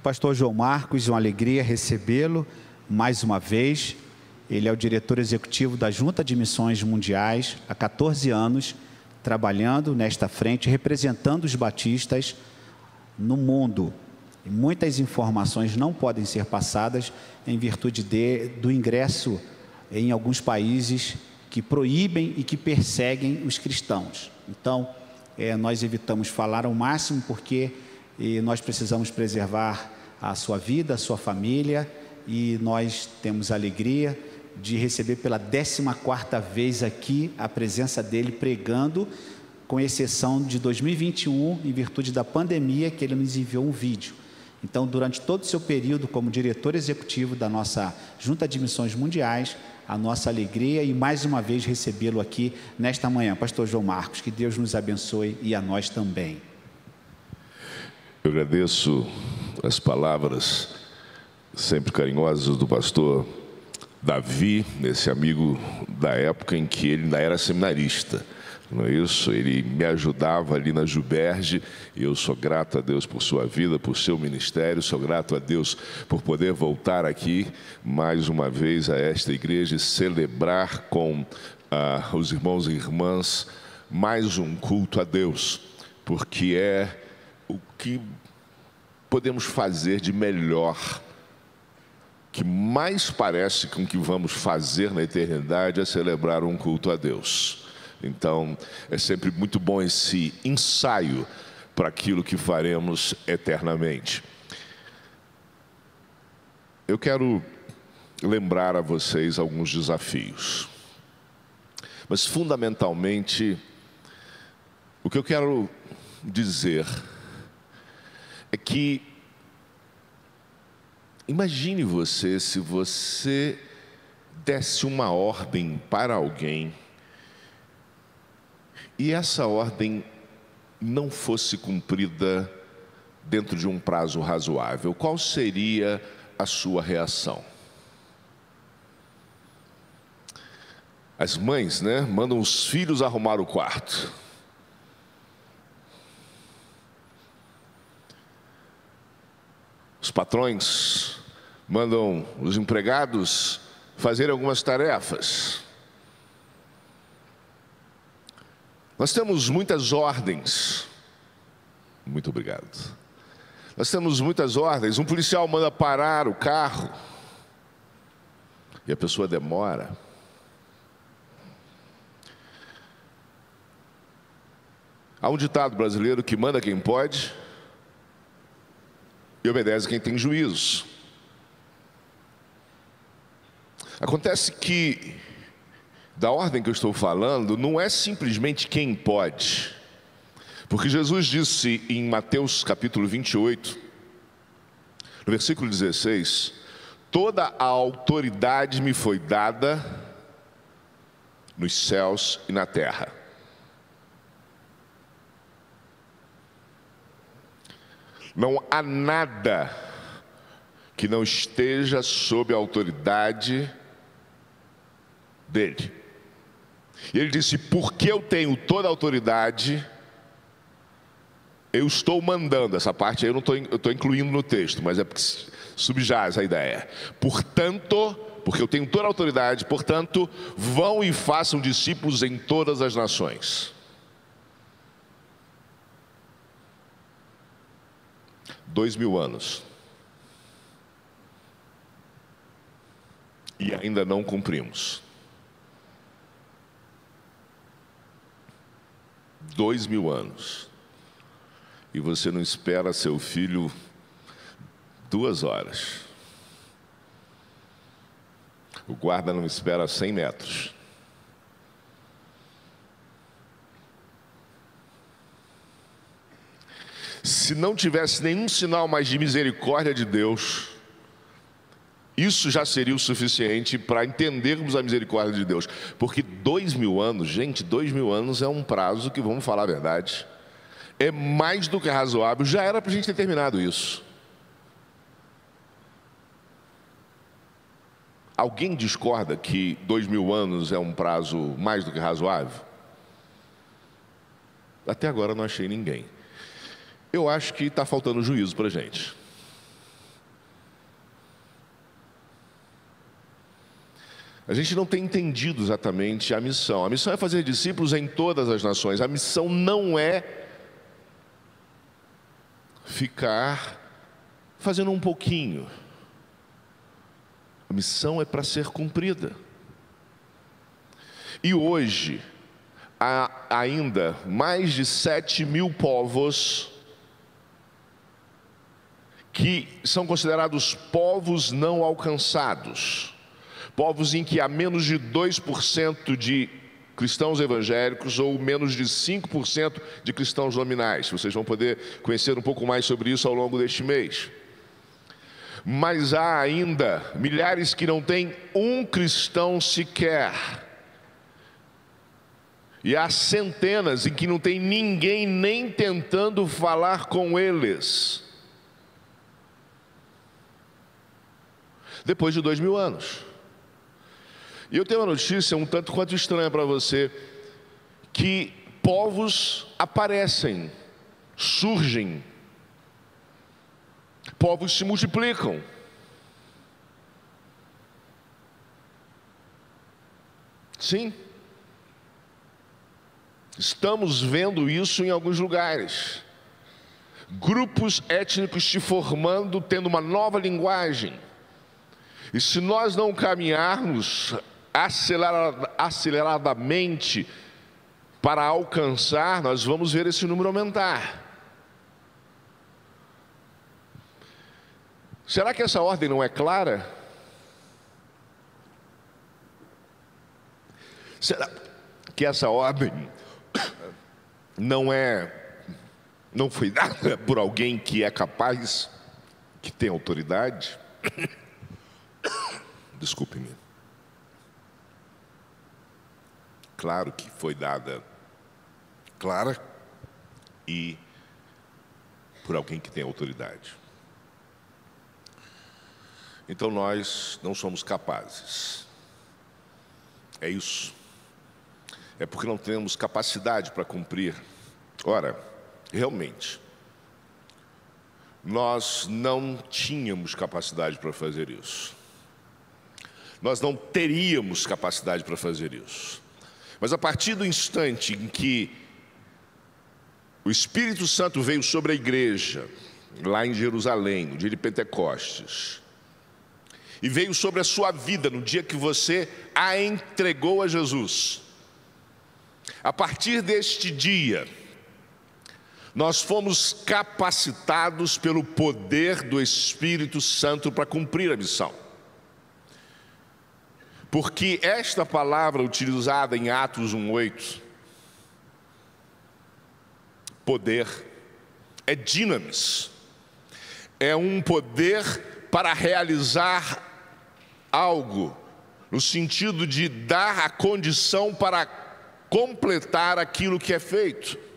Pastor João Marcos, uma alegria recebê-lo mais uma vez. Ele é o diretor executivo da Junta de Missões Mundiais há 14 anos, trabalhando nesta frente, representando os batistas no mundo. E muitas informações não podem ser passadas em virtude do ingresso em alguns países que proíbem e que perseguem os cristãos. Então, nós evitamos falar ao máximo porque nós precisamos preservar a sua vida, a sua família, e nós temos a alegria de receber pela 14ª vez aqui a presença dele pregando, com exceção de 2021, em virtude da pandemia, que ele nos enviou um vídeo. Então, durante todo o seu período como diretor executivo da nossa Junta de Missões Mundiais, a nossa alegria e mais uma vez recebê-lo aqui nesta manhã. Pastor João Marcos, que Deus nos abençoe e a nós também. Eu agradeço as palavras sempre carinhosas do pastor Davi, esse amigo da época em que ele ainda era seminarista. Não é isso? Ele me ajudava ali na Juberge, e eu sou grato a Deus por sua vida, por seu ministério, sou grato a Deus por poder voltar aqui mais uma vez a esta igreja e celebrar com os irmãos e irmãs mais um culto a Deus, porque é o que podemos fazer de melhor, que mais parece com o que vamos fazer na eternidade, é celebrar um culto a Deus. Então, é sempre muito bom esse ensaio para aquilo que faremos eternamente. Eu quero lembrar a vocês alguns desafios. Mas, fundamentalmente, o que eu quero dizer é que, imagine você se você desse uma ordem para alguém e essa ordem não fosse cumprida dentro de um prazo razoável. Qual seria a sua reação? As mães, mandam os filhos arrumar o quarto. Os patrões mandam os empregados fazerem algumas tarefas. Nós temos muitas ordens. Muito obrigado. Nós temos muitas ordens. Um policial manda parar o carro e a pessoa demora. Há um ditado brasileiro que manda quem pode e obedece quem tem juízo. Acontece que, da ordem que eu estou falando, não é simplesmente quem pode. Porque Jesus disse em Mateus capítulo 28, no versículo 16, toda a autoridade me foi dada nos céus e na terra. Não há nada que não esteja sob a autoridade dele. E ele disse, porque eu tenho toda a autoridade, eu estou mandando. Essa parte aí eu estou incluindo no texto, mas é porque subjaz a ideia. Portanto, porque eu tenho toda a autoridade, portanto, vão e façam discípulos em todas as nações. 2000 anos. E ainda não cumprimos. 2000 anos. E você não espera seu filho 2 horas. O guarda não espera 100 metros. Se não tivesse nenhum sinal mais de misericórdia de Deus, isso já seria o suficiente para entendermos a misericórdia de Deus. Porque 2000 anos, gente, 2000 anos é um prazo que, vamos falar a verdade, é mais do que razoável. Já era para a gente ter terminado isso. Alguém discorda que 2000 anos é um prazo mais do que razoável? Até agora não achei ninguém. Eu acho que está faltando juízo para a gente. A gente não tem entendido exatamente a missão. A missão é fazer discípulos em todas as nações. A missão não é ficar fazendo um pouquinho. A missão é para ser cumprida. E hoje, há ainda mais de 7.000 povos que são considerados povos não alcançados. Povos em que há menos de 2% de cristãos evangélicos ou menos de 5% de cristãos nominais. Vocês vão poder conhecer um pouco mais sobre isso ao longo deste mês. Mas há ainda milhares que não têm um cristão sequer. E há centenas em que não tem ninguém nem tentando falar com eles. Depois de 2000 anos. E eu tenho uma notícia um tanto quanto estranha para você, que povos aparecem, surgem, povos se multiplicam. Sim, estamos vendo isso em alguns lugares. Grupos étnicos se formando, tendo uma nova linguagem. E se nós não caminharmos aceleradamente para alcançar, nós vamos ver esse número aumentar. Será que essa ordem não é clara? Será que essa ordem não foi dada por alguém que é capaz, que tem autoridade? Desculpe-me. Claro que foi dada clara e por alguém que tem autoridade. Então nós não somos capazes. É isso. É porque não temos capacidade para cumprir. Ora, realmente, nós não tínhamos capacidade para fazer isso. Nós não teríamos capacidade para fazer isso. Mas a partir do instante em que o Espírito Santo veio sobre a igreja, lá em Jerusalém, no dia de Pentecostes, e veio sobre a sua vida no dia que você a entregou a Jesus, a partir deste dia, nós fomos capacitados pelo poder do Espírito Santo para cumprir a missão. Porque esta palavra utilizada em Atos 1:8, poder, é dinamis, é um poder para realizar algo, no sentido de dar a condição para completar aquilo que é feito.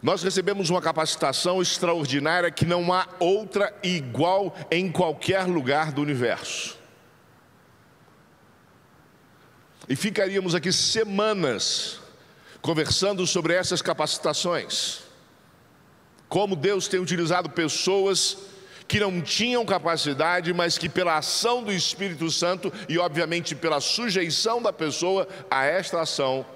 Nós recebemos uma capacitação extraordinária que não há outra igual em qualquer lugar do universo. E ficaríamos aqui semanas conversando sobre essas capacitações. Como Deus tem utilizado pessoas que não tinham capacidade, mas que pela ação do Espírito Santo e obviamente pela sujeição da pessoa a esta ação,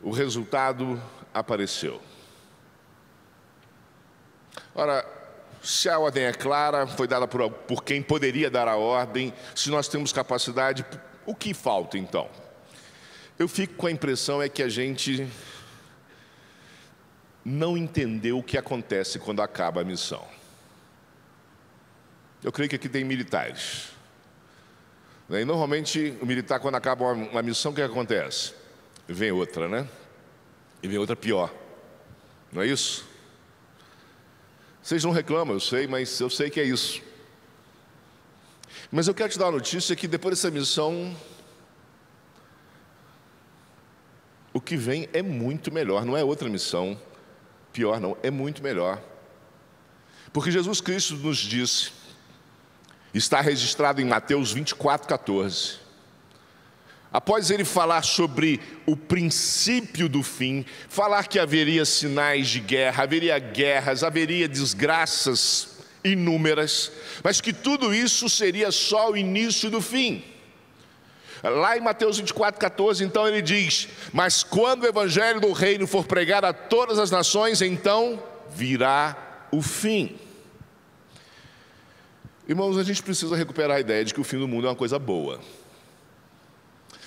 o resultado apareceu. Ora, se a ordem é clara, foi dada por quem poderia dar a ordem, se nós temos capacidade, o que falta então? Eu fico com a impressão é que a gente não entendeu o que acontece quando acaba a missão. Eu creio que aqui tem militares. E normalmente o militar, quando acaba uma missão, o que acontece? Vem outra, né? E vem outra pior. Não é isso? Vocês não reclamam, eu sei, mas eu sei que é isso. Mas eu quero te dar uma notícia que depois dessa missão, o que vem é muito melhor. Não é outra missão pior, não. É muito melhor. Porque Jesus Cristo nos disse, está registrado em Mateus 24:14. Após ele falar sobre o princípio do fim, falar que haveria sinais de guerra, haveria guerras, haveria desgraças inúmeras, mas que tudo isso seria só o início do fim. Lá em Mateus 24:14, então ele diz: mas quando o evangelho do reino for pregado a todas as nações, então virá o fim. Irmãos, a gente precisa recuperar a ideia de que o fim do mundo é uma coisa boa.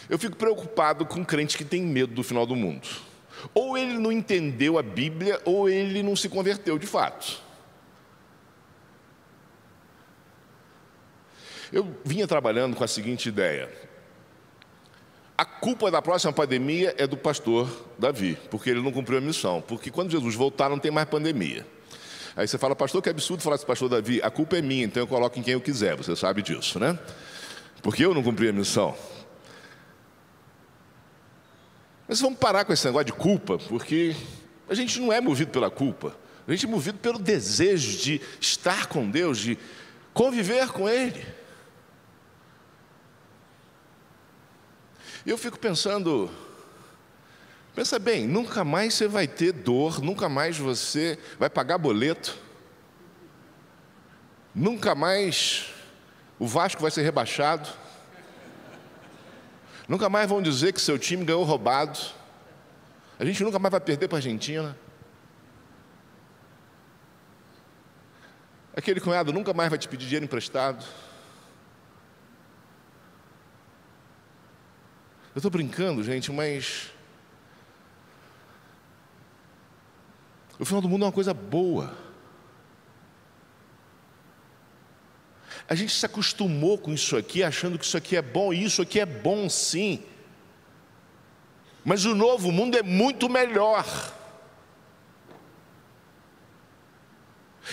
Eu fico preocupado com crente que tem medo do final do mundo. Ou ele não entendeu a Bíblia, ou ele não se converteu de fato. Eu vinha trabalhando com a seguinte ideia: a culpa da próxima pandemia é do pastor Davi, porque ele não cumpriu a missão. Porque quando Jesus voltar, não tem mais pandemia. Aí você fala: pastor, que absurdo falar isso, pastor Davi. A culpa é minha, então eu coloco em quem eu quiser, você sabe disso, né? Porque eu não cumpri a missão. Mas vamos parar com esse negócio de culpa, porque a gente não é movido pela culpa. A gente é movido pelo desejo de estar com Deus, de conviver com Ele. E eu fico pensando, pensa bem, nunca mais você vai ter dor, nunca mais você vai pagar boleto, nunca mais o Vasco vai ser rebaixado, nunca mais vão dizer que seu time ganhou roubado, a gente nunca mais vai perder para a Argentina, aquele cunhado nunca mais vai te pedir dinheiro emprestado. Eu estou brincando, gente, mas o final do mundo é uma coisa boa. A gente se acostumou com isso aqui, achando que isso aqui é bom, e isso aqui é bom sim. Mas o novo mundo é muito melhor.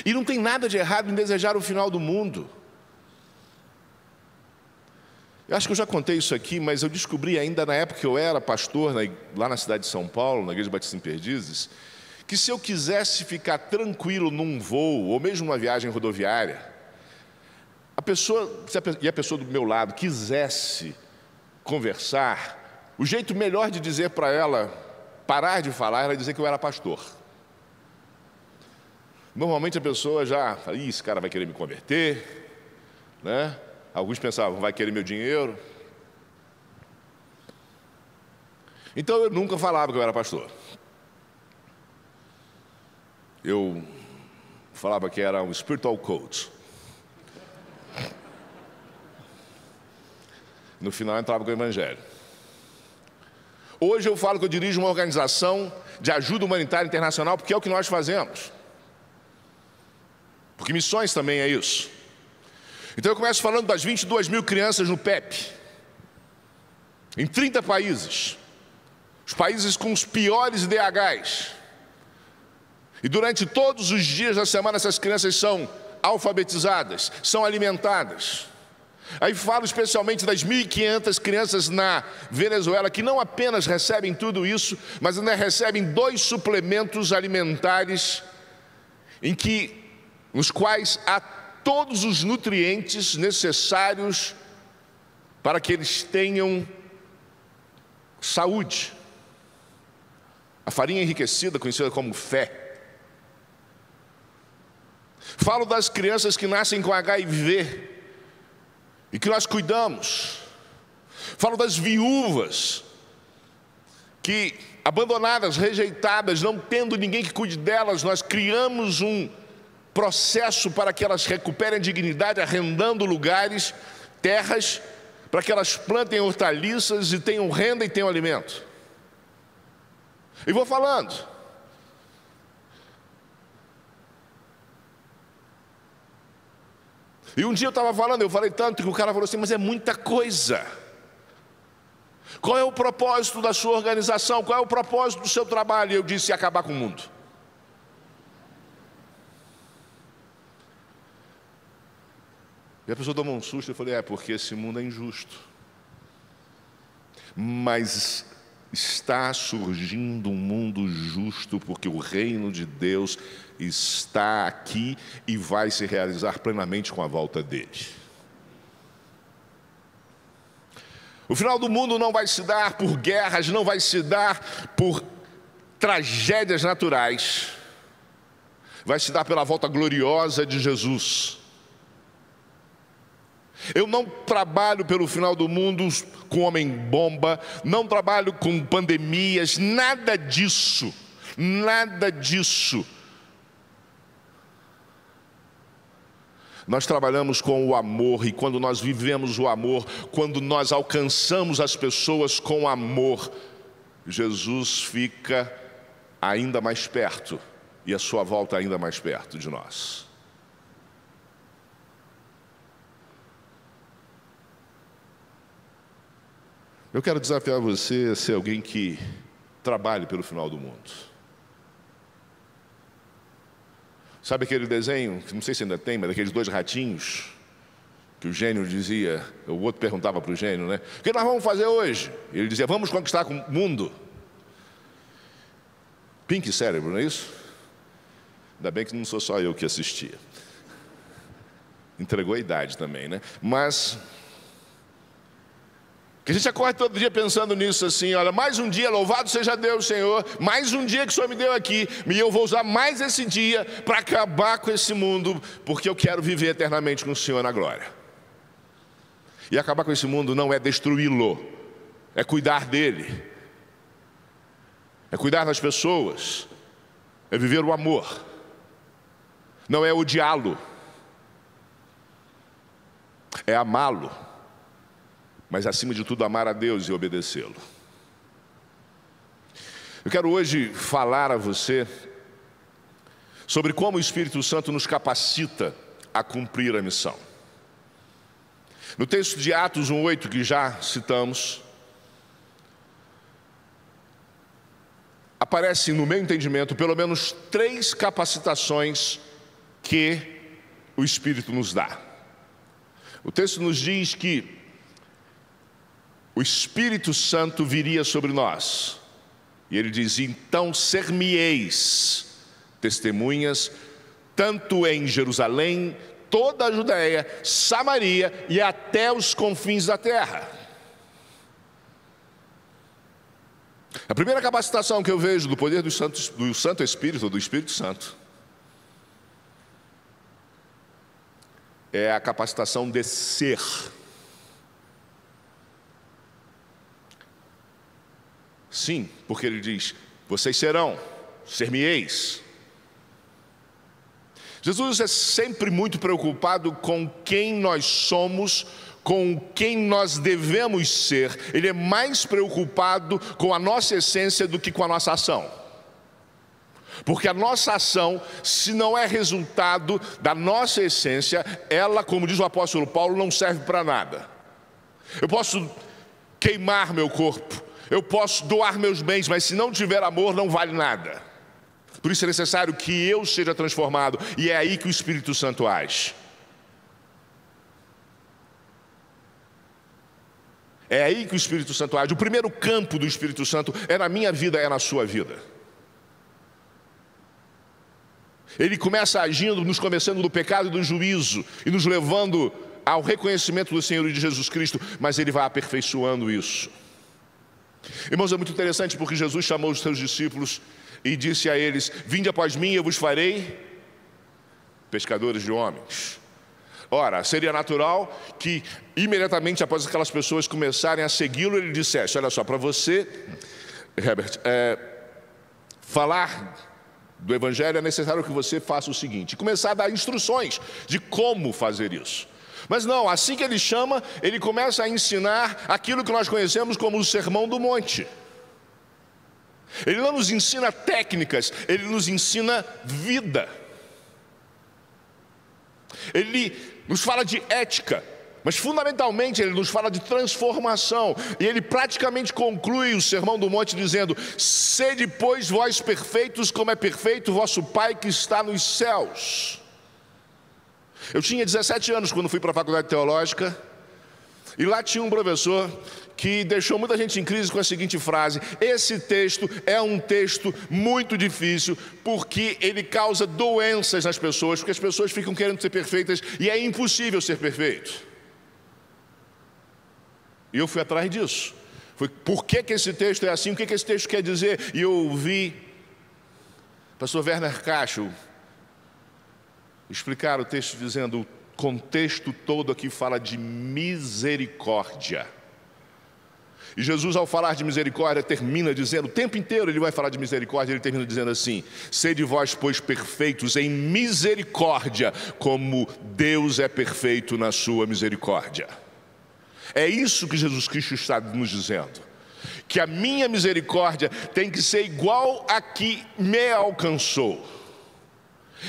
E não tem nada de errado em desejar o final do mundo. Eu acho que eu já contei isso aqui, mas eu descobri ainda na época que eu era pastor lá na cidade de São Paulo, na Igreja Batista em Perdizes, que se eu quisesse ficar tranquilo num voo, ou mesmo numa viagem rodoviária, se a pessoa do meu lado quisesse conversar, o jeito melhor de dizer para ela parar de falar era dizer que eu era pastor. Normalmente a pessoa já fala: ih, esse cara vai querer me converter, né? Alguns pensavam: vai querer meu dinheiro. Então eu nunca falava que eu era pastor. Eu falava que era um spiritual coach. No final eu entrava com o evangelho. Hoje eu falo que eu dirijo uma organização de ajuda humanitária internacional, porque é o que nós fazemos. Porque missões também é isso. Então eu começo falando das 22 mil crianças no PEP, em 30 países, os países com os piores IDHs. E durante todos os dias da semana essas crianças são alfabetizadas, são alimentadas. Aí falo especialmente das 1.500 crianças na Venezuela que não apenas recebem tudo isso, mas ainda recebem 2 suplementos alimentares nos quais há todos os nutrientes necessários para que eles tenham saúde. A farinha enriquecida, conhecida como fé. Falo das crianças que nascem com HIV e que nós cuidamos. Falo das viúvas que, abandonadas, rejeitadas, não tendo ninguém que cuide delas, nós criamos um processo para que elas recuperem a dignidade, arrendando lugares, terras, para que elas plantem hortaliças e tenham renda e tenham alimento. E vou falando. E um dia eu estava falando, eu falei tanto que o cara falou assim: mas é muita coisa. Qual é o propósito da sua organização? Qual é o propósito do seu trabalho? E eu disse: acabar com o mundo. E a pessoa tomou um susto. Eu falei: é porque esse mundo é injusto. Mas está surgindo um mundo justo, porque o reino de Deus está aqui e vai se realizar plenamente com a volta dele. O final do mundo não vai se dar por guerras, não vai se dar por tragédias naturais, vai se dar pela volta gloriosa de Jesus. Eu não trabalho pelo final do mundo com homem-bomba, não trabalho com pandemias, nada disso, nada disso. Nós trabalhamos com o amor, e quando nós vivemos o amor, quando nós alcançamos as pessoas com amor, Jesus fica ainda mais perto e a sua volta ainda mais perto de nós. Eu quero desafiar você a ser alguém que trabalhe pelo final do mundo. Sabe aquele desenho, não sei se ainda tem, mas daqueles 2 ratinhos, que o gênio dizia, o outro perguntava para o gênio, né? O que nós vamos fazer hoje? Ele dizia, vamos conquistar o mundo. Pink Cérebro, não é isso? Ainda bem que não sou só eu que assistia. Entregou a idade também, né? Mas que a gente acorda todo dia pensando nisso assim, olha, mais um dia, louvado seja Deus, Senhor, mais um dia que o Senhor me deu aqui, e eu vou usar mais esse dia para acabar com esse mundo, porque eu quero viver eternamente com o Senhor na glória. E acabar com esse mundo não é destruí-lo, é cuidar dele, é cuidar das pessoas, é viver o amor, não é odiá-lo, é amá-lo. Mas acima de tudo amar a Deus e obedecê-lo. Eu quero hoje falar a você sobre como o Espírito Santo nos capacita a cumprir a missão. No texto de Atos 1:8 que já citamos, aparece no meu entendimento pelo menos 3 capacitações que o Espírito nos dá. O texto nos diz que o Espírito Santo viria sobre nós. E ele diz, então ser-me-eis testemunhas, tanto em Jerusalém, toda a Judéia, Samaria e até os confins da terra. A primeira capacitação que eu vejo do poder do Santo Espírito, do Espírito Santo, é a capacitação de ser. Sim, porque ele diz, vocês serão, ser-me-eis. Jesus é sempre muito preocupado com quem nós somos, com quem nós devemos ser. Ele é mais preocupado com a nossa essência do que com a nossa ação. Porque a nossa ação, se não é resultado da nossa essência, ela, como diz o apóstolo Paulo, não serve para nada. Eu posso queimar meu corpo, eu posso doar meus bens, mas se não tiver amor, não vale nada. Por isso é necessário que eu seja transformado, e é aí que o Espírito Santo age. É aí que o Espírito Santo age. O primeiro campo do Espírito Santo é na minha vida, é na sua vida. Ele começa agindo, nos começando do pecado e do juízo, e nos levando ao reconhecimento do Senhor e de Jesus Cristo, mas ele vai aperfeiçoando isso. Irmãos, é muito interessante porque Jesus chamou os seus discípulos e disse a eles, vinde após mim, eu vos farei pescadores de homens. Ora, seria natural que imediatamente após aquelas pessoas começarem a segui-lo, ele dissesse, olha só, para você, Herbert, falar do Evangelho é necessário que você faça o seguinte, começar a dar instruções de como fazer isso. Mas não, assim que ele chama, ele começa a ensinar aquilo que nós conhecemos como o Sermão do Monte. Ele não nos ensina técnicas, ele nos ensina vida. Ele nos fala de ética, mas fundamentalmente ele nos fala de transformação. E ele praticamente conclui o Sermão do Monte dizendo, sede pois vós perfeitos como é perfeito o vosso Pai que está nos céus. Eu tinha 17 anos quando fui para a faculdade teológica, e lá tinha um professor que deixou muita gente em crise com a seguinte frase, esse texto é um texto muito difícil, porque ele causa doenças nas pessoas, porque as pessoas ficam querendo ser perfeitas, e é impossível ser perfeito. E eu fui atrás disso. Por que esse texto é assim? O que esse texto quer dizer? E eu vi pastor Werner Castro, explicar o texto dizendo, o contexto todo aqui fala de misericórdia. E Jesus, ao falar de misericórdia, termina dizendo, o tempo inteiro ele vai falar de misericórdia, ele termina dizendo assim, sede vós, pois, perfeitos em misericórdia, como Deus é perfeito na sua misericórdia. É isso que Jesus Cristo está nos dizendo, que a minha misericórdia tem que ser igual a que me alcançou.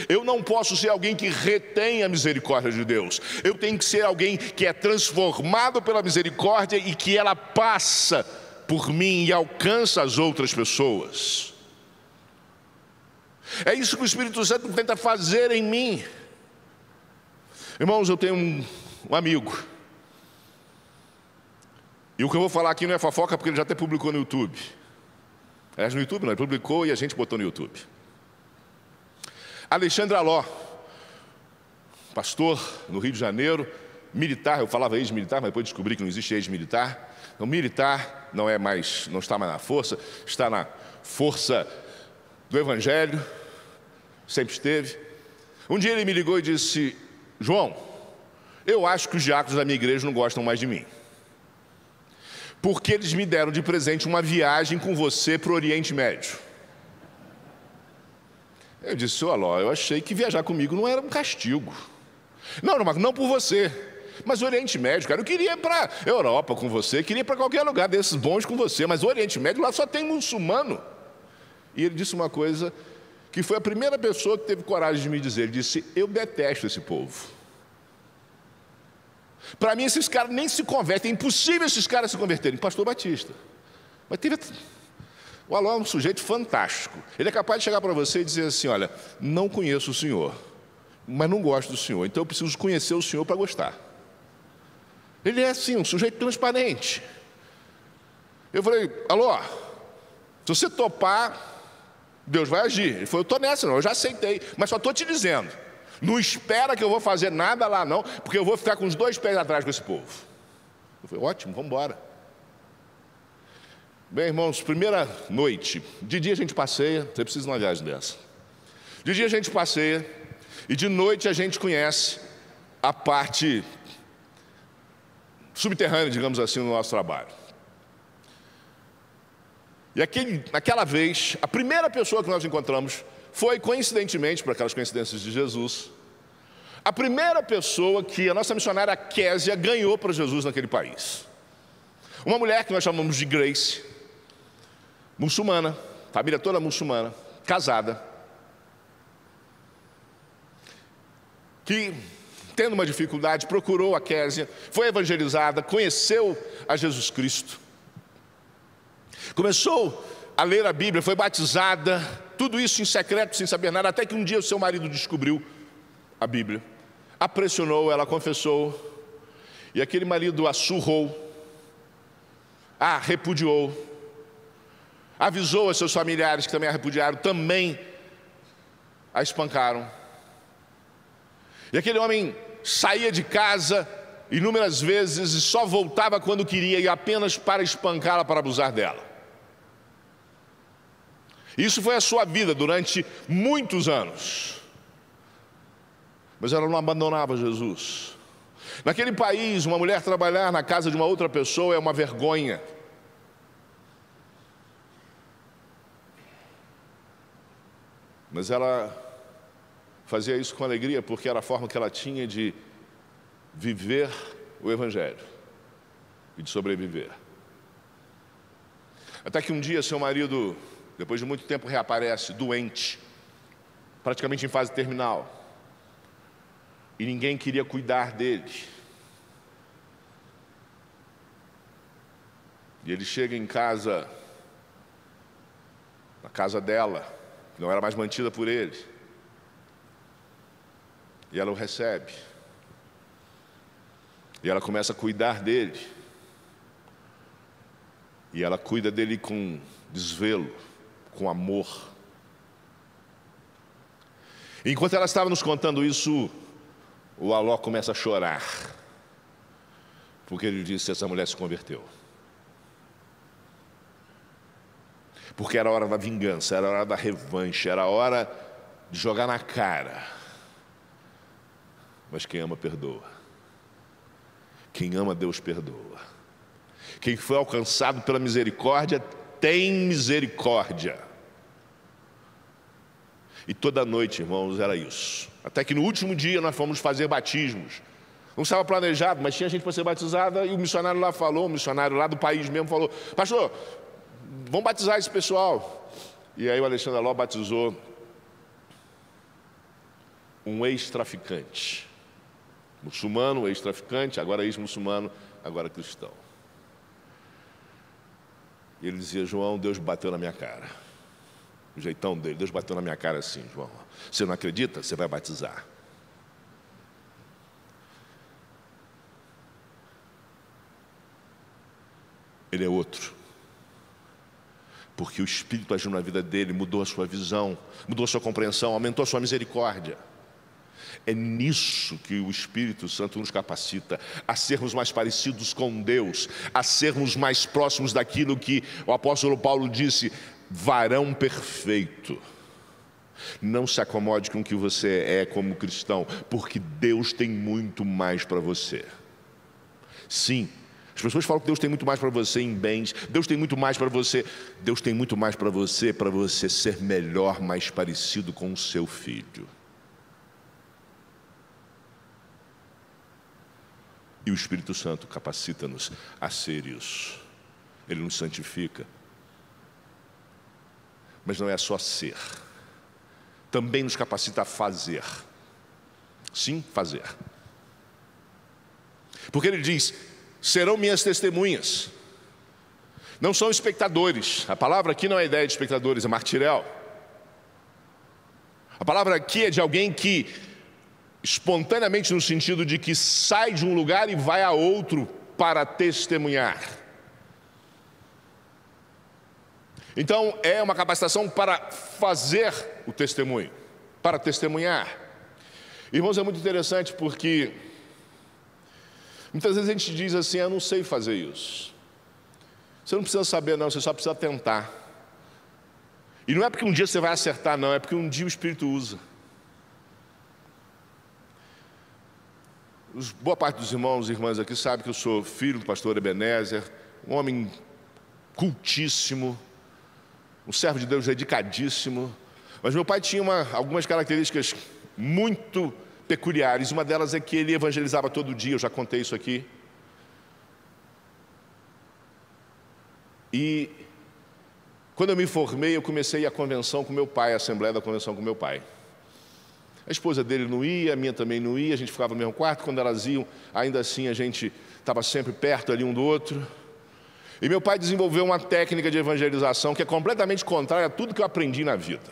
Eu não posso ser alguém que retém a misericórdia de Deus. Eu tenho que ser alguém que é transformado pela misericórdia e que ela passa por mim e alcança as outras pessoas. É isso que o Espírito Santo tenta fazer em mim. Irmãos, eu tenho um amigo. E o que eu vou falar aqui não é fofoca, porque ele já até publicou no YouTube. Aliás, no YouTube não, ele publicou e a gente botou no YouTube. Alexandre Aló, pastor no Rio de Janeiro, militar, eu falava ex-militar, mas depois descobri que não existe ex-militar. Então, militar não está mais na força, está na força do Evangelho, sempre esteve. Um dia ele me ligou e disse, João, eu acho que os diáconos da minha igreja não gostam mais de mim, porque eles me deram de presente uma viagem com você para o Oriente Médio. Eu disse, Aló, eu achei que viajar comigo não era um castigo. Não por você, mas o Oriente Médio, cara, eu queria ir para a Europa com você, queria ir para qualquer lugar desses bons com você, mas o Oriente Médio lá só tem muçulmano. E ele disse uma coisa que foi a primeira pessoa que teve coragem de me dizer, ele disse, eu detesto esse povo. Para mim esses caras nem se convertem, é impossível esses caras se converterem. Pastor Batista, mas o Aló é um sujeito fantástico. Ele é capaz de chegar para você e dizer assim, olha, não conheço o senhor, mas não gosto do senhor, então eu preciso conhecer o senhor para gostar. Ele é assim, um sujeito transparente. Eu falei, Aló, se você topar, Deus vai agir. Ele falou, eu estou nessa não, eu já aceitei, mas só estou te dizendo, não espera que eu vou fazer nada lá não, porque eu vou ficar com os 2 pés atrás com esse povo. Eu falei, ótimo, vamos embora. Bem, irmãos, primeira noite, de dia a gente passeia, você precisa de uma viagem dessa. De dia a gente passeia e de noite a gente conhece a parte subterrânea, digamos assim, do nosso trabalho. E naquela vez, a primeira pessoa que nós encontramos foi, coincidentemente, por aquelas coincidências de Jesus, a primeira pessoa que a nossa missionária Késia ganhou para Jesus naquele país. Uma mulher que nós chamamos de Grace, muçulmana, família toda muçulmana, casada, que, tendo uma dificuldade, procurou a Késia, foi evangelizada, conheceu a Jesus Cristo, começou a ler a Bíblia, foi batizada, tudo isso em secreto, sem saber nada, até que um dia o seu marido descobriu a Bíblia, a pressionou, ela confessou, e aquele marido a surrou, a repudiou, avisou a seus familiares que também a repudiaram, também a espancaram. E aquele homem saía de casa inúmeras vezes e só voltava quando queria, e apenas para espancá-la, para abusar dela. Isso foi a sua vida durante muitos anos. Mas ela não abandonava Jesus. Naquele país, uma mulher trabalhar na casa de uma outra pessoa é uma vergonha. Mas ela fazia isso com alegria, porque era a forma que ela tinha de viver o Evangelho e de sobreviver. Até que um dia seu marido, depois de muito tempo, reaparece doente, praticamente em fase terminal, e ninguém queria cuidar dele. E ele chega em casa, na casa dela, que não era mais mantida por ele, e ela o recebe, e ela começa a cuidar dele, e ela cuida dele com desvelo, com amor. E enquanto ela estava nos contando isso, o Aló começa a chorar, porque ele disse: essa mulher se converteu. Porque era a hora da vingança, era a hora da revanche, era a hora de jogar na cara. Mas quem ama, perdoa. Quem ama, Deus perdoa. Quem foi alcançado pela misericórdia, tem misericórdia. E toda noite, irmãos, era isso. Até que no último dia nós fomos fazer batismos. Não estava planejado, mas tinha gente para ser batizada. E o missionário lá falou, o missionário lá do país mesmo falou: pastor, vamos batizar esse pessoal. E aí o Alexandre Ló batizou um ex-traficante. Muçulmano, ex-traficante, agora ex-muçulmano, agora cristão. E ele dizia: João, Deus bateu na minha cara. O jeitão dele, Deus bateu na minha cara assim: João, você não acredita? Você vai batizar. Ele é outro. Porque o Espírito agiu na vida dele, mudou a sua visão, mudou a sua compreensão, aumentou a sua misericórdia. É nisso que o Espírito Santo nos capacita, a sermos mais parecidos com Deus, a sermos mais próximos daquilo que o apóstolo Paulo disse: varão perfeito. Não se acomode com o que você é como cristão, porque Deus tem muito mais para você. Sim, as pessoas falam que Deus tem muito mais para você em bens, Deus tem muito mais para você. Deus tem muito mais para você ser melhor, mais parecido com o seu filho. E o Espírito Santo capacita-nos a ser isso. Ele nos santifica. Mas não é só ser. Também nos capacita a fazer. Sim, fazer. Porque ele diz: serão minhas testemunhas. Não são espectadores. A palavra aqui não é ideia de espectadores, é martirel. A palavra aqui é de alguém que, espontaneamente, no sentido de que sai de um lugar e vai a outro para testemunhar. Então é uma capacitação para fazer o testemunho, para testemunhar. Irmãos, é muito interessante porque muitas vezes a gente diz assim: eu não sei fazer isso. Você não precisa saber não, você só precisa tentar. E não é porque um dia você vai acertar não, é porque um dia o Espírito usa. Boa parte dos irmãos e irmãs aqui sabe que eu sou filho do pastor Ebenezer, um homem cultíssimo, um servo de Deus dedicadíssimo. Mas meu pai tinha algumas características muito peculiares. Uma delas é que ele evangelizava todo dia, eu já contei isso aqui. E quando eu me formei, eu comecei a ir à convenção com meu pai, a assembleia da convenção com meu pai. A esposa dele não ia, a minha também não ia, a gente ficava no mesmo quarto. Quando elas iam, ainda assim a gente estava sempre perto ali um do outro. E meu pai desenvolveu uma técnica de evangelização que é completamente contrária a tudo que eu aprendi na vida.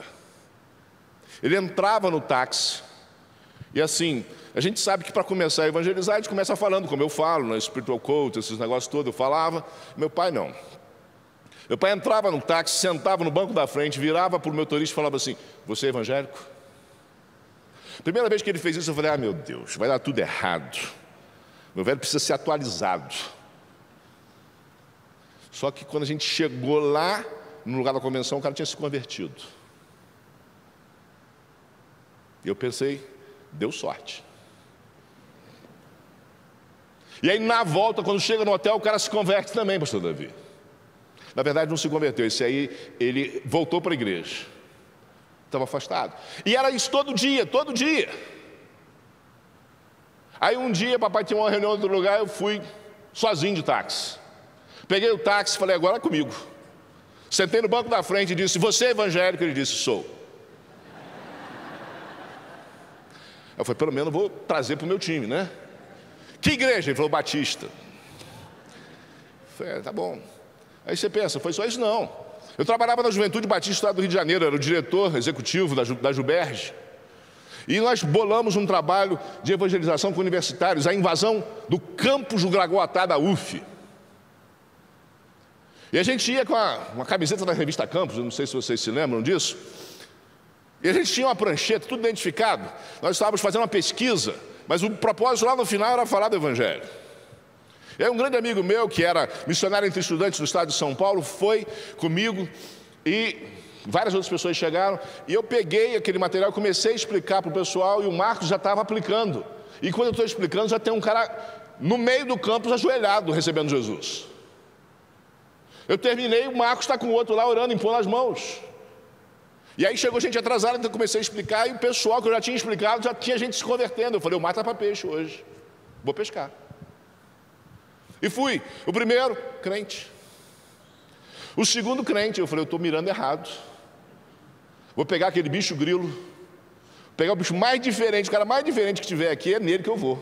Ele entrava no táxi, e assim, a gente sabe que para começar a evangelizar, a gente começa falando como eu falo, no Spiritual Coach, esses negócios todos, eu falava. Meu pai não. Meu pai entrava no táxi, sentava no banco da frente, virava para o motorista e falava assim: você é evangélico? Primeira vez que ele fez isso, eu falei: ah, meu Deus, vai dar tudo errado. Meu velho precisa ser atualizado. Só que quando a gente chegou lá, no lugar da convenção, o cara tinha se convertido. E eu pensei: deu sorte. E aí na volta, quando chega no hotel, o cara se converte também, pastor Davi. Na verdade não se converteu, esse aí, ele voltou para a igreja. Estava afastado. E era isso todo dia, todo dia. Aí um dia, papai tinha uma reunião em outro lugar, eu fui sozinho de táxi. Peguei o táxi e falei: agora é comigo. Sentei no banco da frente e disse: você é evangélico? Ele disse: sou. Eu falei: pelo menos vou trazer para o meu time, né? Que igreja? Ele falou: Batista. Eu falei: tá bom. Aí você pensa: foi só isso? Não. Eu trabalhava na Juventude Batista do Estado do Rio de Janeiro, era o diretor executivo da Juberge. E nós bolamos um trabalho de evangelização com universitários, a invasão do campus do Gragoatá da UF. E a gente ia com uma camiseta da revista Campus, eu não sei se vocês se lembram disso. E a gente tinha uma prancheta, tudo identificado. Nós estávamos fazendo uma pesquisa, mas o propósito lá no final era falar do Evangelho. E aí um grande amigo meu, que era missionário entre estudantes do estado de São Paulo, foi comigo e Várias outras pessoas chegaram e eu peguei aquele material, comecei a explicar para o pessoal e o Marcos já estava aplicando. E quando eu estou explicando, já tem um cara no meio do campus ajoelhado recebendo Jesus. Eu terminei, o Marcos está com o outro lá orando, impondo as mãos. E aí chegou gente atrasada, então eu comecei a explicar e o pessoal que eu já tinha explicado, já tinha gente se convertendo. Eu falei, o mar está para peixe hoje, vou pescar. E fui, o primeiro, crente. O segundo crente, eu falei, eu estou mirando errado. Vou pegar aquele bicho grilo, pegar o bicho mais diferente, o cara mais diferente que tiver aqui, é nele que eu vou.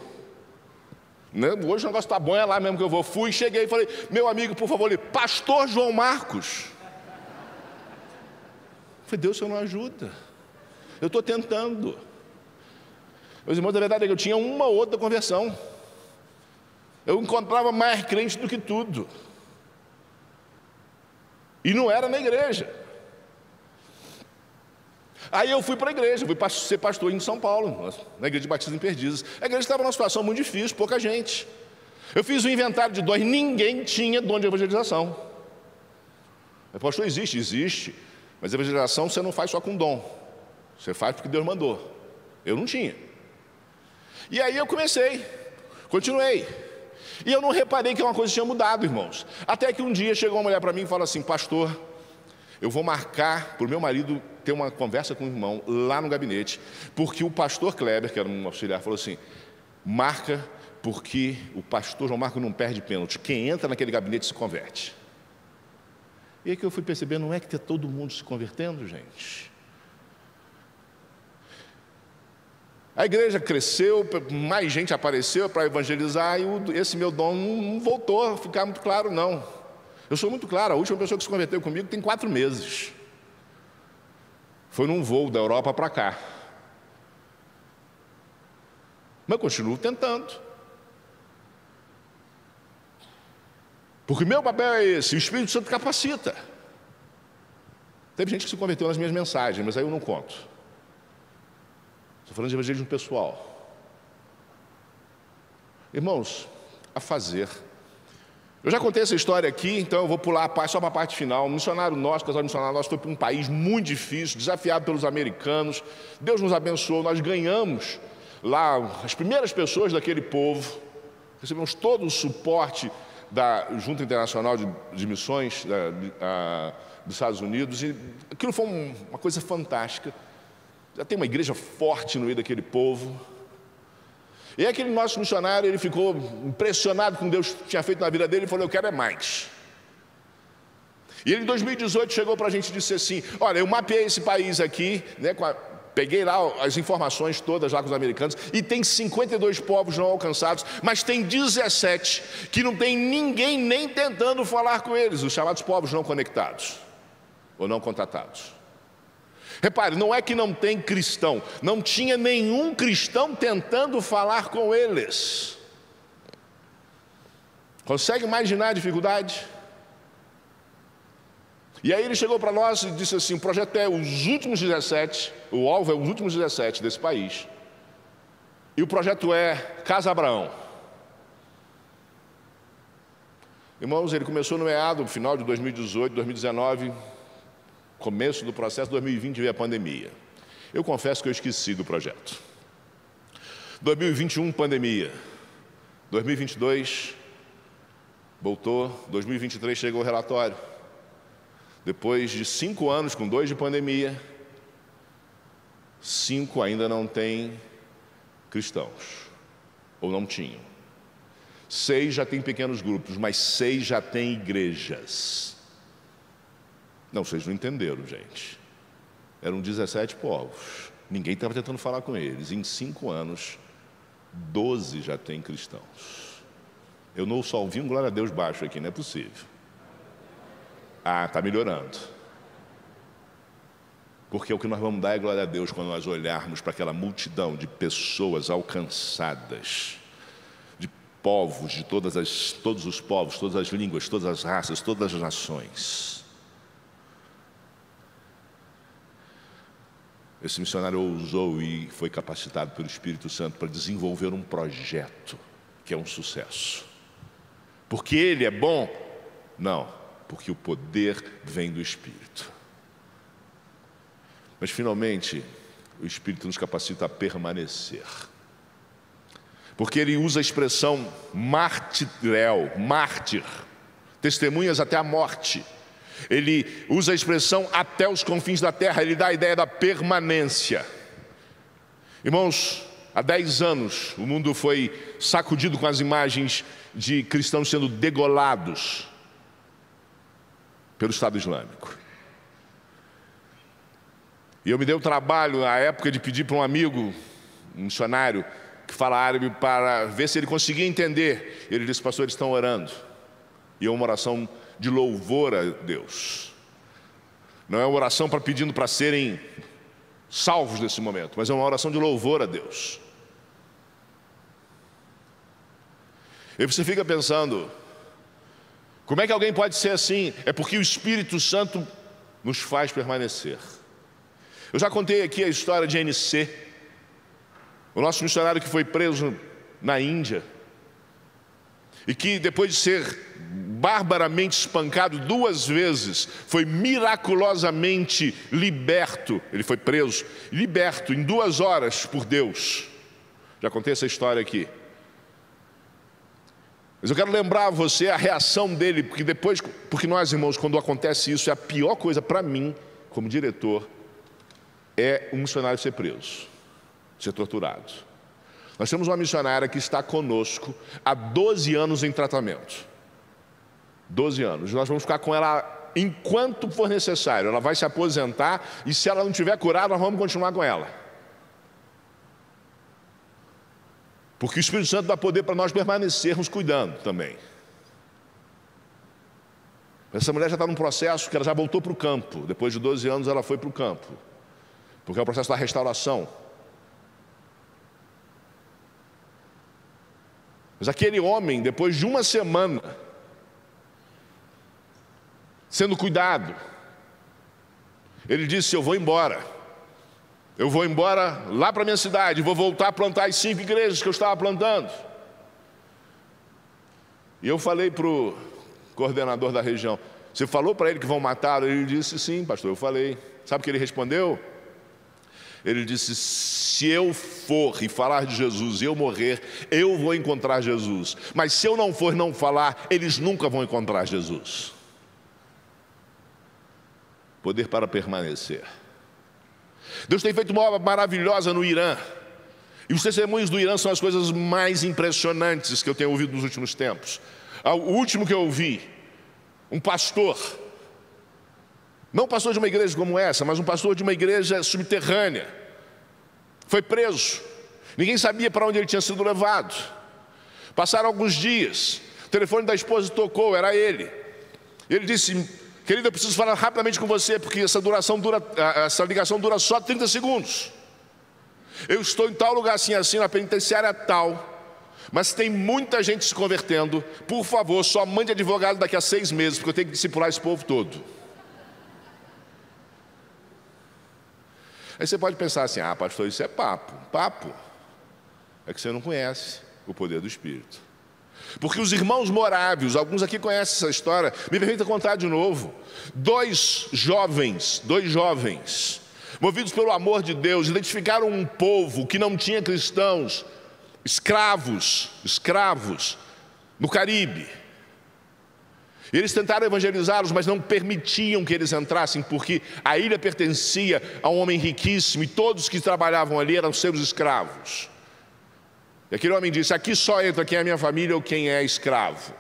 Hoje o negócio está bom, é lá mesmo que eu vou. Fui, cheguei e falei, meu amigo, por favor, pastor João Marcos. Eu falei, Deus, o Senhor não ajuda. Eu estou tentando. Meus irmãos, a verdade é que eu tinha uma ou outra conversão. Eu encontrava mais crente do que tudo. E não era na igreja. Aí eu fui para a igreja, fui ser pastor em São Paulo, na igreja de Batismo em Perdizes. A igreja estava numa situação muito difícil, pouca gente. Eu fiz um inventário de dons, ninguém tinha dom de evangelização. O pastor existe, mas evangelização você não faz só com dom. Você faz porque Deus mandou. Eu não tinha. E aí eu continuei. E eu não reparei que uma coisa tinha mudado, irmãos. Até que um dia chegou uma mulher para mim e falou assim, pastor, eu vou marcar para o meu marido ter uma conversa com o irmão lá no gabinete, porque o pastor Kleber, que era um auxiliar, falou assim, marca porque o pastor João Marcos não perde pênalti. Quem entra naquele gabinete se converte. E aí que eu fui perceber, não é que está todo mundo se convertendo, gente. A igreja cresceu, mais gente apareceu para evangelizar e esse meu dom não voltou a ficar muito claro, não. Eu sou muito claro, a última pessoa que se converteu comigo tem 4 meses. Foi num voo da Europa para cá. Mas eu continuo tentando. Porque meu papel é esse, o Espírito Santo capacita. Teve gente que se converteu nas minhas mensagens, mas aí eu não conto. Estou falando de evangelismo pessoal. Irmãos, a fazer. Eu já contei essa história aqui, então eu vou pular só para a parte final. Um missionário nosso, casal missionário nosso, foi para um país muito difícil, desafiado pelos americanos. Deus nos abençoou, nós ganhamos lá as primeiras pessoas daquele povo. Recebemos todo o suporte da Junta Internacional de Missões dos Estados Unidos. E aquilo foi uma coisa fantástica. Já tem uma igreja forte no meio daquele povo. E aquele nosso missionário, ele ficou impressionado com o que Deus tinha feito na vida dele e falou, eu quero é mais. E ele em 2018 chegou para a gente e disse assim, olha, eu mapeei esse país aqui, né, peguei lá as informações todas lá com os americanos, e tem 52 povos não alcançados, mas tem 17 que não tem ninguém nem tentando falar com eles, os chamados povos não conectados, ou não contatados. Repare, não é que não tem cristão, não tinha nenhum cristão tentando falar com eles. Consegue imaginar a dificuldade? E aí ele chegou para nós e disse assim, o projeto é os últimos 17, o alvo é os últimos 17 desse país. E o projeto é Casa Abraão. Irmãos, ele começou no final de 2018, 2019... começo do processo, 2020 veio a pandemia. Eu confesso que eu esqueci do projeto. 2021, pandemia. 2022, voltou. 2023 chegou o relatório. Depois de 5 anos, com 2 de pandemia, 5 ainda não tem cristãos. Ou não tinham. 6 já tem pequenos grupos, mas 6 já tem igrejas. Não, vocês não entenderam, gente. Eram 17 povos. Ninguém estava tentando falar com eles. Em 5 anos, 12 já tem cristãos. Eu não só ouvi um glória a Deus baixo aqui, não é possível. Ah, está melhorando. Porque o que nós vamos dar é glória a Deus quando nós olharmos para aquela multidão de pessoas alcançadas, de povos, de todos os povos, todas as línguas, todas as raças, todas as nações. Esse missionário ousou e foi capacitado pelo Espírito Santo para desenvolver um projeto que é um sucesso. Porque ele é bom? Não, porque o poder vem do Espírito. Mas finalmente o Espírito nos capacita a permanecer. Porque ele usa a expressão martirel, mártir, testemunhas até a morte. Ele usa a expressão até os confins da terra, ele dá a ideia da permanência. Irmãos, há 10 anos o mundo foi sacudido com as imagens de cristãos sendo degolados pelo Estado Islâmico. E eu me dei o trabalho, na época, de pedir para um amigo, um missionário, que fala árabe, para ver se ele conseguia entender. Ele disse: pastor, eles estão orando. E é uma oração de louvor a Deus. Não é uma oração pedindo para serem salvos nesse momento, mas é uma oração de louvor a Deus. E você fica pensando, como é que alguém pode ser assim? É porque o Espírito Santo nos faz permanecer. Eu já contei aqui a história de NC, o nosso missionário que foi preso na Índia, e que depois de ser barbaramente espancado 2 vezes, foi miraculosamente liberto. Ele foi preso, liberto em 2 horas por Deus. Já contei essa história aqui. Mas eu quero lembrar a você a reação dele, porque nós, irmãos, quando acontece isso, é a pior coisa para mim, como diretor, é um missionário ser preso, ser torturado. Nós temos uma missionária que está conosco há 12 anos em tratamento. 12 anos. Nós vamos ficar com ela enquanto for necessário. Ela vai se aposentar e, se ela não estiver curada, nós vamos continuar com ela. Porque o Espírito Santo dá poder para nós permanecermos cuidando também. Essa mulher já está num processo que ela já voltou para o campo. Depois de 12 anos ela foi para o campo. Porque é o processo da restauração. Mas aquele homem, depois de 1 semana sendo cuidado, ele disse: eu vou embora. Eu vou embora lá para a minha cidade, vou voltar a plantar as 5 igrejas que eu estava plantando. E eu falei para o coordenador da região: você falou para ele que vão matá-lo? Ele disse: sim, pastor, eu falei. Sabe o que ele respondeu? Ele disse: se eu for e falar de Jesus e eu morrer, eu vou encontrar Jesus. Mas se eu não for e não falar, eles nunca vão encontrar Jesus. Poder para permanecer. Deus tem feito uma obra maravilhosa no Irã. E os testemunhos do Irã são as coisas mais impressionantes que eu tenho ouvido nos últimos tempos. O último que eu ouvi, um pastor, não pastor de uma igreja como essa, mas um pastor de uma igreja subterrânea, foi preso. Ninguém sabia para onde ele tinha sido levado. Passaram alguns dias, o telefone da esposa tocou, era ele. Ele disse: querido, eu preciso falar rapidamente com você, porque essa ligação dura só 30 segundos. Eu estou em tal lugar assim, na penitenciária tal, mas tem muita gente se convertendo. Por favor, só mande advogado daqui a 6 meses, porque eu tenho que discipular esse povo todo. Aí você pode pensar assim: ah, pastor, isso é papo. Papo é que você não conhece o poder do Espírito. Porque os irmãos morávios, alguns aqui conhecem essa história, me permita contar de novo. 2 jovens, movidos pelo amor de Deus, identificaram um povo que não tinha cristãos, escravos no Caribe. E eles tentaram evangelizá-los, mas não permitiam que eles entrassem, porque a ilha pertencia a um homem riquíssimo e todos que trabalhavam ali eram seus escravos. E aquele homem disse: aqui só entra quem é minha família ou quem é escravo.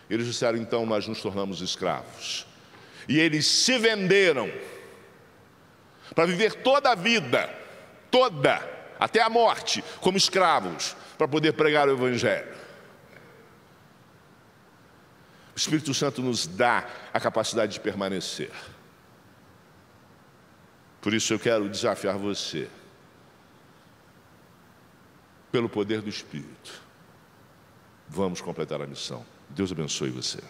Eles disseram: então nós nos tornamos escravos. E eles se venderam para viver toda a vida, até a morte, como escravos, para poder pregar o Evangelho. O Espírito Santo nos dá a capacidade de permanecer. Por isso eu quero desafiar você, pelo poder do Espírito. Vamos completar a missão. Deus abençoe você.